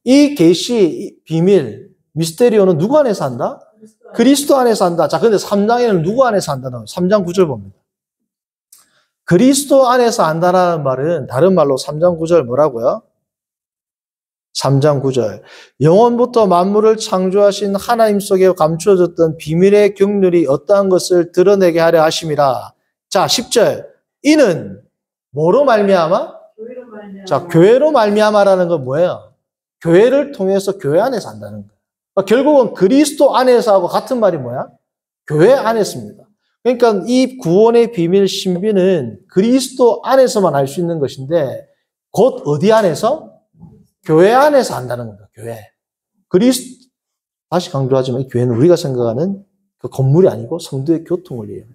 이 계시, 비밀, 미스테리오는 누구 안에서 한다? 그리스도 안에서 한다. 자, 근데 3장에는 누구 안에서 한다는 3장 9절 봅니다. 그리스도 안에서 한다는 말은 다른 말로 3장 9절 뭐라고요? 3장 9절. 영원부터 만물을 창조하신 하나님 속에 감추어졌던 비밀의 경륜이 어떠한 것을 드러내게 하려 하심이라. 자, 10절. 이는 뭐로 말미암아? 교회로 말미암아. 자, 교회로 말미암아라는 건 뭐예요? 교회를 통해서 교회 안에서 한다는 거예요. 그러니까 결국은 그리스도 안에서 하고 같은 말이 뭐야? 교회 안에서입니다. 그러니까 이 구원의 비밀 신비는 그리스도 안에서만 알 수 있는 것인데 곧 어디 안에서? 교회 안에서 한다는 겁니다. 교회. 다시 강조하지만 이 교회는 우리가 생각하는 그 건물이 아니고 성도의 교통을 이해해요.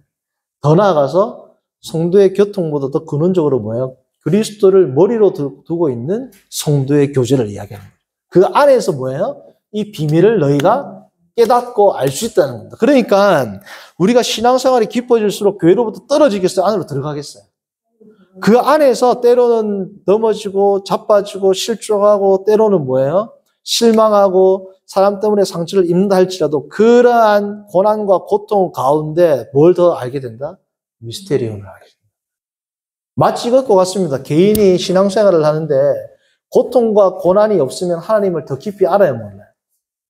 더 나아가서 성도의 교통보다 더 근원적으로 뭐예요? 그리스도를 머리로 두고 있는 성도의 교제를 이야기하는 거예요. 그 안에서 뭐예요? 이 비밀을 너희가 깨닫고 알 수 있다는 겁니다. 그러니까 우리가 신앙생활이 깊어질수록 교회로부터 떨어지겠어요? 안으로 들어가겠어요? 그 안에서 때로는 넘어지고 자빠지고 실족하고 때로는 뭐예요? 실망하고 사람 때문에 상처를 입는다 할지라도 그러한 고난과 고통 가운데 뭘 더 알게 된다? 미스테리움을 알게 된다. 마치 이것 같습니다. 개인이 신앙생활을 하는데 고통과 고난이 없으면 하나님을 더 깊이 알아야 몰라요.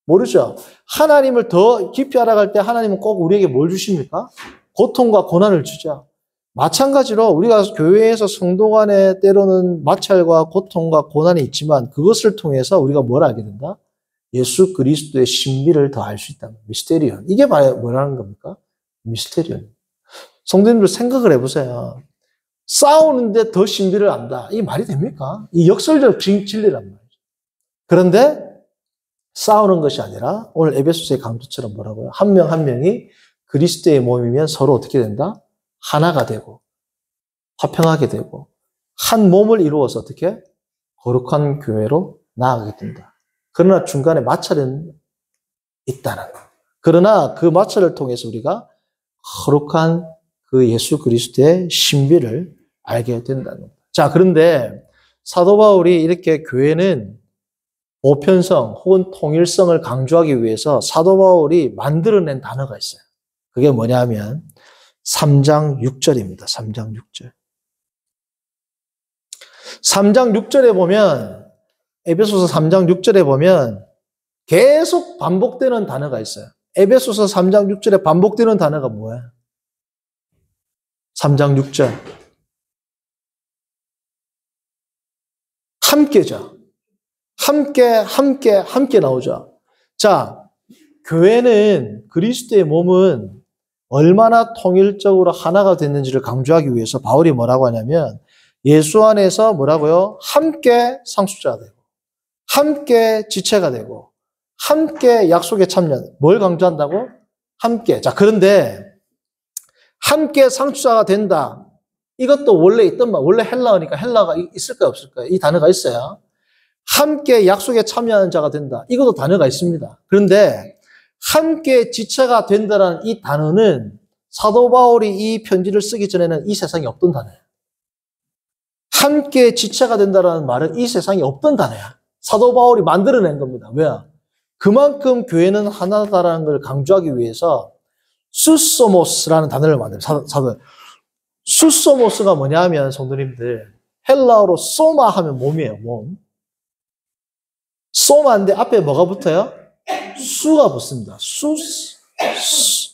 모르죠? 하나님을 더 깊이 알아갈 때 하나님은 꼭 우리에게 뭘 주십니까? 고통과 고난을 주죠. 마찬가지로 우리가 교회에서 성도 간에 때로는 마찰과 고통과 고난이 있지만 그것을 통해서 우리가 뭘 알게 된다? 예수 그리스도의 신비를 더 알 수 있다. 미스테리온. 이게 뭐라는 겁니까? 미스테리온. 성도님들 생각을 해보세요. 싸우는데 더 신비를 안다. 이게 말이 됩니까? 이 역설적 진리란 말이죠. 그런데 싸우는 것이 아니라 오늘 에베소서의 강조처럼 뭐라고요? 한 명 한 명이 그리스도의 몸이면 서로 어떻게 된다? 하나가 되고 화평하게 되고 한 몸을 이루어서 어떻게? 거룩한 교회로 나아가게 된다. 그러나 중간에 마찰은 있다는 거예요. 그러나 그 마찰을 통해서 우리가 거룩한 그 예수 그리스도의 신비를 알게 된다는 겁니다. 자, 그런데 사도 바울이 이렇게 교회는 보편성 혹은 통일성을 강조하기 위해서 사도 바울이 만들어낸 단어가 있어요. 그게 뭐냐면 3장 6절입니다. 3장 6절. 3장 6절에 보면 에베소서 3장 6절에 보면 계속 반복되는 단어가 있어요. 에베소서 3장 6절에 반복되는 단어가 뭐야? 3장 6절. 함께죠. 함께 나오죠. 자, 교회는 그리스도의 몸은 얼마나 통일적으로 하나가 됐는지를 강조하기 위해서 바울이 뭐라고 하냐면 예수 안에서 뭐라고요? 함께 상속자가 되고 함께 지체가 되고 함께 약속에 참여하는 뭘 강조한다고? 함께. 자, 그런데 함께 상속자가 된다. 이것도 원래 있던 말, 원래 헬라어니까 헬라가 있을까요, 없을까요? 이 단어가 있어요. 함께 약속에 참여하는 자가 된다. 이것도 단어가 있습니다. 그런데 함께 지체가 된다는 이 단어는 사도 바울이 이 편지를 쓰기 전에는 이 세상에 없던 단어예요. 함께 지체가 된다는 말은 이 세상에 없던 단어야. 사도 바울이 만들어낸 겁니다. 왜요? 그만큼 교회는 하나다라는 걸 강조하기 위해서 수소모스라는 단어를 만들어요. 사도. 수소모스가 뭐냐 하면, 성도님들, 헬라어로 소마 하면 몸이에요, 몸. 소마인데 앞에 뭐가 붙어요? 수가 붙습니다.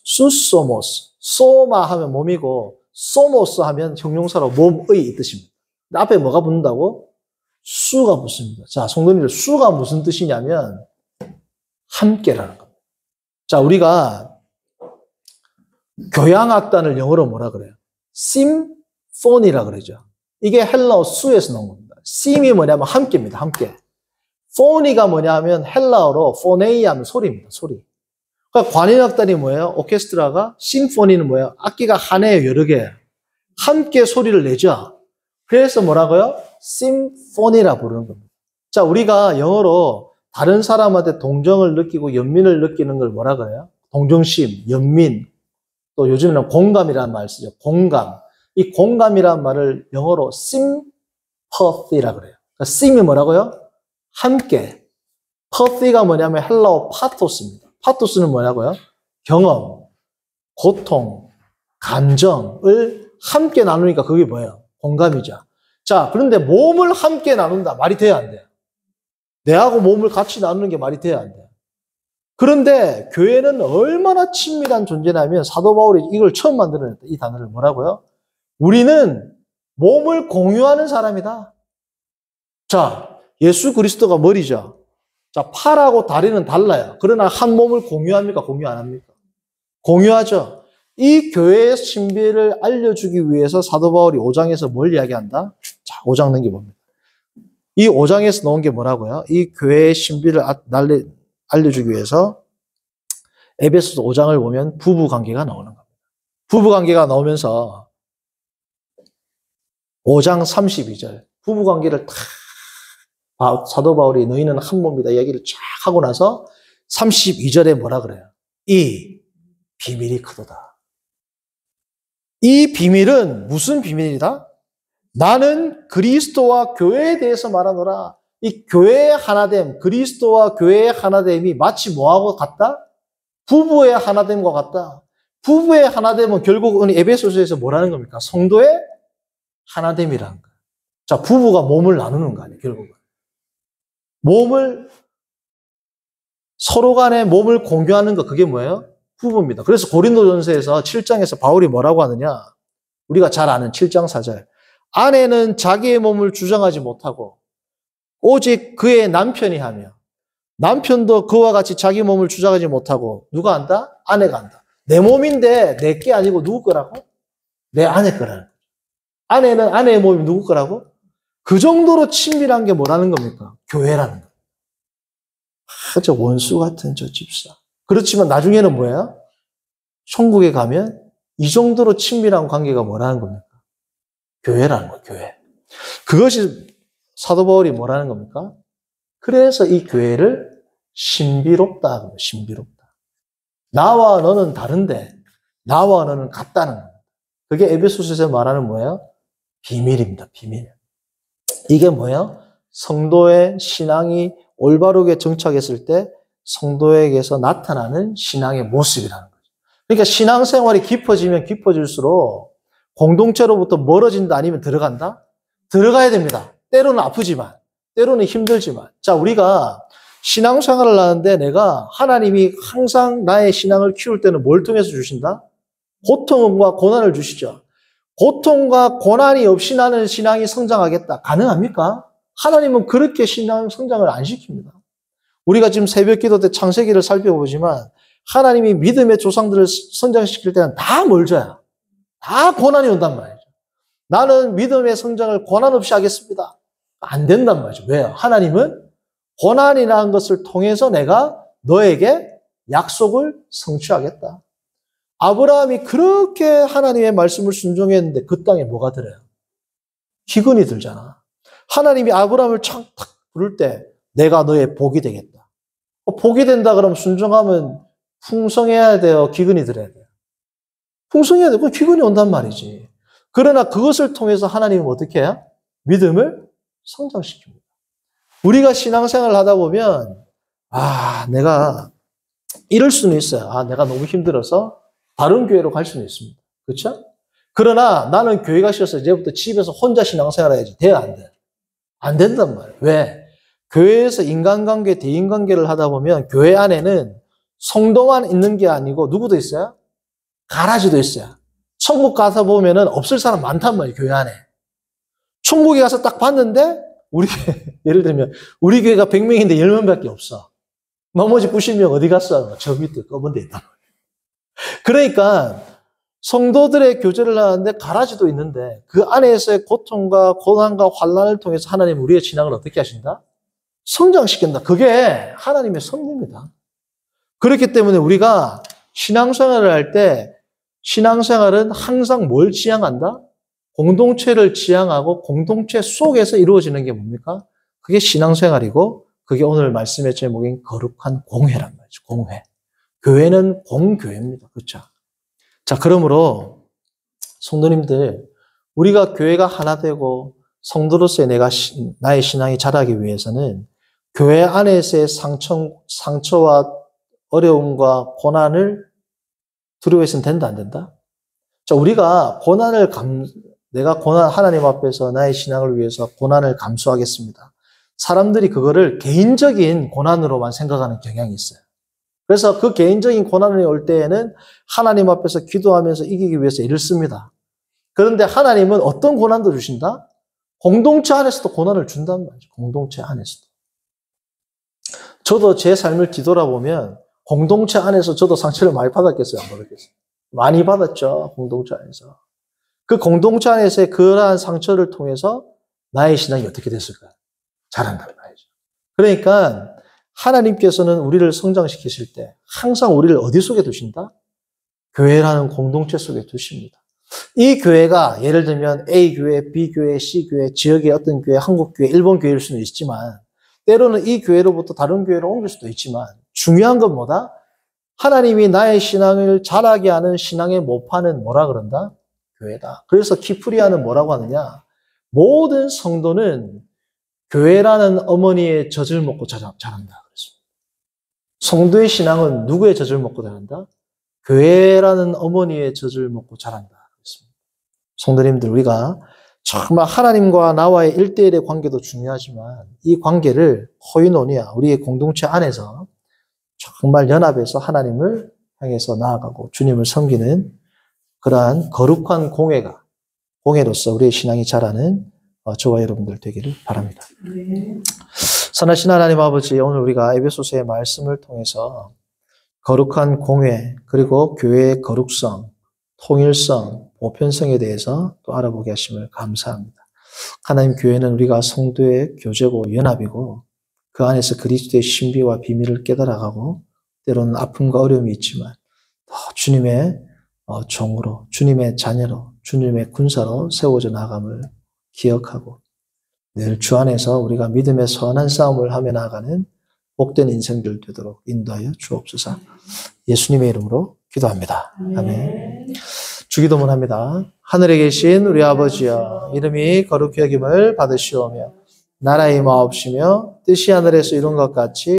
수소모스. 소마 하면 몸이고, 소모스 하면 형용사로 몸의 이 뜻입니다. 근데 앞에 뭐가 붙는다고? 수가 붙습니다. 자, 성도님들, 수가 무슨 뜻이냐면, 함께라는 겁니다. 자, 우리가 교향악단을 영어로 뭐라 그래요? 심포니라 그러죠. 이게 헬라어 수에서 나온 겁니다. 심이 뭐냐면 함께입니다. 함께. 포니가 뭐냐면 헬라어로 포네이아 하면 소리입니다. 소리. 그러니까 관현악단이 뭐예요? 오케스트라가 심포니는 뭐예요? 악기가 하나에 여러 개 함께 소리를 내죠. 그래서 뭐라고요? 심포니라 부르는 겁니다. 자, 우리가 영어로 다른 사람한테 동정을 느끼고 연민을 느끼는 걸 뭐라 그래요? 동정심, 연민, 또 요즘에는 공감이라는 말 쓰죠. 공감. 이 공감이라는 말을 영어로 sympathy라 그래요. 그러니까 sim이 뭐라고요? 함께. pathy가 뭐냐면 헬라어 파토스입니다. 파토스는 뭐냐고요? 경험, 고통, 감정을 함께 나누니까 그게 뭐예요? 공감이죠. 자, 그런데 몸을 함께 나눈다. 말이 돼야 안 돼요? 내하고 몸을 같이 나누는 게 말이 돼야 안 돼요? 그런데 교회는 얼마나 친밀한 존재냐면 사도 바울이 이걸 처음 만들어냈다. 이 단어를 뭐라고요? 우리는 몸을 공유하는 사람이다. 자, 예수 그리스도가 머리죠. 자, 팔하고 다리는 달라요. 그러나 한 몸을 공유합니까? 공유 안 합니까? 공유하죠. 이 교회의 신비를 알려주기 위해서 사도 바울이 5장에서 뭘 이야기한다? 자, 5장 넘겨봅니다. 이 5장에서 나온 게 뭐라고요? 이 교회의 신비를 알려주기 위해서 에베소서 5장을 보면 부부관계가 나오는 겁니다. 부부관계가 나오면서 5장 32절 부부관계를 탁 사도 바울이 너희는 한 몸이다 이야기를 쫙 하고 나서 32절에 뭐라 그래요? 이 비밀이 크도다. 이 비밀은 무슨 비밀이다? 나는 그리스도와 교회에 대해서 말하노라. 이 교회의 하나됨, 그리스도와 교회의 하나됨이 마치 뭐하고 같다? 부부의 하나됨과 같다. 부부의 하나됨은 결국은 에베소서에서 뭐라는 겁니까? 성도의 하나됨이라는 거예요. 자, 부부가 몸을 나누는 거 아니에요, 결국은. 몸을, 서로 간에 몸을 공유하는 거, 그게 뭐예요? 부부입니다. 그래서 고린도전서에서 7장에서 바울이 뭐라고 하느냐? 우리가 잘 아는 7장 4절. 아내는 자기의 몸을 주장하지 못하고 오직 그의 남편이 하며 남편도 그와 같이 자기 몸을 주장하지 못하고 누가 한다? 아내가 한다. 내 몸인데 내 게 아니고 누구 거라고? 내 아내 거라는 거죠. 아내는 아내의 몸이 누구 거라고? 그 정도로 친밀한 게 뭐라는 겁니까? 교회라는 거예요. 저 원수 같은 저 집사. 그렇지만 나중에는 뭐예요? 천국에 가면 이 정도로 친밀한 관계가 뭐라는 겁니까? 교회라는 거예요, 교회. 그것이 사도 바울이 뭐라는 겁니까? 그래서 이 교회를 신비롭다. 신비롭다. 나와 너는 다른데 나와 너는 같다는 거예요. 그게 에베소서에서 말하는 뭐예요? 비밀입니다. 비밀. 이게 뭐예요? 성도의 신앙이 올바르게 정착했을 때 성도에게서 나타나는 신앙의 모습이라는 거죠. 그러니까 신앙생활이 깊어지면 깊어질수록 공동체로부터 멀어진다 아니면 들어간다? 들어가야 됩니다. 때로는 아프지만, 때로는 힘들지만. 자, 우리가 신앙생활을 하는데 내가 하나님이 항상 나의 신앙을 키울 때는 뭘 통해서 주신다? 고통과 고난을 주시죠. 고통과 고난이 없이 나는 신앙이 성장하겠다. 가능합니까? 하나님은 그렇게 신앙 성장을 안 시킵니다. 우리가 지금 새벽 기도 때 창세기를 살펴보지만 하나님이 믿음의 조상들을 성장시킬 때는 다 뭘 줘요? 다 고난이 온단 말이죠. 나는 믿음의 성장을 고난 없이 하겠습니다. 안 된단 말이죠. 왜요? 하나님은 고난이라는 것을 통해서 내가 너에게 약속을 성취하겠다. 아브라함이 그렇게 하나님의 말씀을 순종했는데 그 땅에 뭐가 들어요? 기근이 들잖아. 하나님이 아브라함을 탁 부를 때 내가 너의 복이 되겠다. 복이 된다 그러면 순종하면 풍성해야 돼요? 기근이 들어야 돼요? 풍성해야 되고 기근이 온단 말이지. 그러나 그것을 통해서 하나님은 어떻게 해요? 믿음을 성장시킵니다. 우리가 신앙생활을 하다 보면 내가 이럴 수는 있어요. 내가 너무 힘들어서 다른 교회로 갈 수는 있습니다. 그렇죠? 그러나 나는 교회가 싫어서 이제부터 집에서 혼자 신앙생활 해야지. 돼야 안 돼. 안 된단 말이에요. 왜? 교회에서 인간관계, 대인관계를 하다 보면 교회 안에는 성도만 있는 게 아니고 누구도 있어요? 가라지도 있어요. 천국 가서 보면은 없을 사람 많단 말이에요. 교회 안에. 천국에 가서 딱 봤는데 우리 예를 들면 우리 교회가 100명인데 10명밖에 없어. 나머지 90명 어디 갔어? 저 밑에 검은 데 있단 말이에요. 그러니까 성도들의 교제를 하는데 가라지도 있는데 그 안에서의 고통과 고난과 환난을 통해서 하나님 우리의 신앙을 어떻게 하신다? 성장시킨다. 그게 하나님의 섭리입니다. 그렇기 때문에 우리가 신앙생활을 할 때 신앙생활은 항상 뭘 지향한다? 공동체를 지향하고 공동체 속에서 이루어지는 게 뭡니까? 그게 신앙생활이고 그게 오늘 말씀의 제목인 거룩한 공회란 말이죠. 공회. 교회는 공교회입니다. 그렇죠? 자, 그러므로 성도님들, 우리가 교회가 하나 되고 성도로서의 나의 신앙이 자라기 위해서는 교회 안에서의 상처와 어려움과 고난을 두려워해서는 된다, 안 된다? 자, 우리가 내가 하나님 앞에서 나의 신앙을 위해서 고난을 감수하겠습니다. 사람들이 그거를 개인적인 고난으로만 생각하는 경향이 있어요. 그래서 그 개인적인 고난이 올 때에는 하나님 앞에서 기도하면서 이기기 위해서 애를 씁니다. 그런데 하나님은 어떤 고난도 주신다? 공동체 안에서도 고난을 준단 말이죠. 공동체 안에서도. 저도 제 삶을 뒤돌아보면 공동체 안에서 저도 상처를 많이 받았겠어요? 안 받았겠어요? 많이 받았죠. 공동체 안에서. 그 공동체 안에서의 그러한 상처를 통해서 나의 신앙이 어떻게 됐을까요? 자란단 말이죠. 그러니까 하나님께서는 우리를 성장시키실 때 항상 우리를 어디 속에 두신다? 교회라는 공동체 속에 두십니다. 이 교회가 예를 들면 A 교회, B 교회, C 교회, 지역의 어떤 교회, 한국 교회, 일본 교회일 수는 있지만 때로는 이 교회로부터 다른 교회로 옮길 수도 있지만 중요한 건 뭐다? 하나님이 나의 신앙을 자라게 하는 신앙의 모파는 뭐라 그런다? 교회다. 그래서 키프리아는 뭐라고 하느냐? 모든 성도는 교회라는 어머니의 젖을 먹고 자란다. 그랬습니다. 성도의 신앙은 누구의 젖을 먹고 자란다? 교회라는 어머니의 젖을 먹고 자란다. 그랬습니다. 성도님들, 우리가 정말 하나님과 나와의 1대1의 관계도 중요하지만 이 관계를 코이노니아, 우리의 공동체 안에서 정말 연합해서 하나님을 향해서 나아가고 주님을 섬기는 그러한 거룩한 공회로서 우리의 신앙이 자라는 저와 여러분들 되기를 바랍니다. 네. 선하신 하나님 아버지, 오늘 우리가 에베소서의 말씀을 통해서 거룩한 공회, 그리고 교회의 거룩성, 통일성, 보편성에 대해서 또 알아보게 하심을 감사합니다. 하나님, 교회는 우리가 성도의 교제고 연합이고 그 안에서 그리스도의 신비와 비밀을 깨달아가고 때로는 아픔과 어려움이 있지만 주님의 종으로, 주님의 자녀로, 주님의 군사로 세워져 나감을 기억하고 늘 주 안에서 우리가 믿음의 선한 싸움을 하며 나아가는 복된 인생들 되도록 인도하여 주옵소서. 예수님의 이름으로 기도합니다. 아멘. 주기도문 합니다. 하늘에 계신 우리 아버지여, 이름이 거룩히 여김을 받으시오며 나라의 임하옵시며 뜻이 하늘에서 이룬 것 같이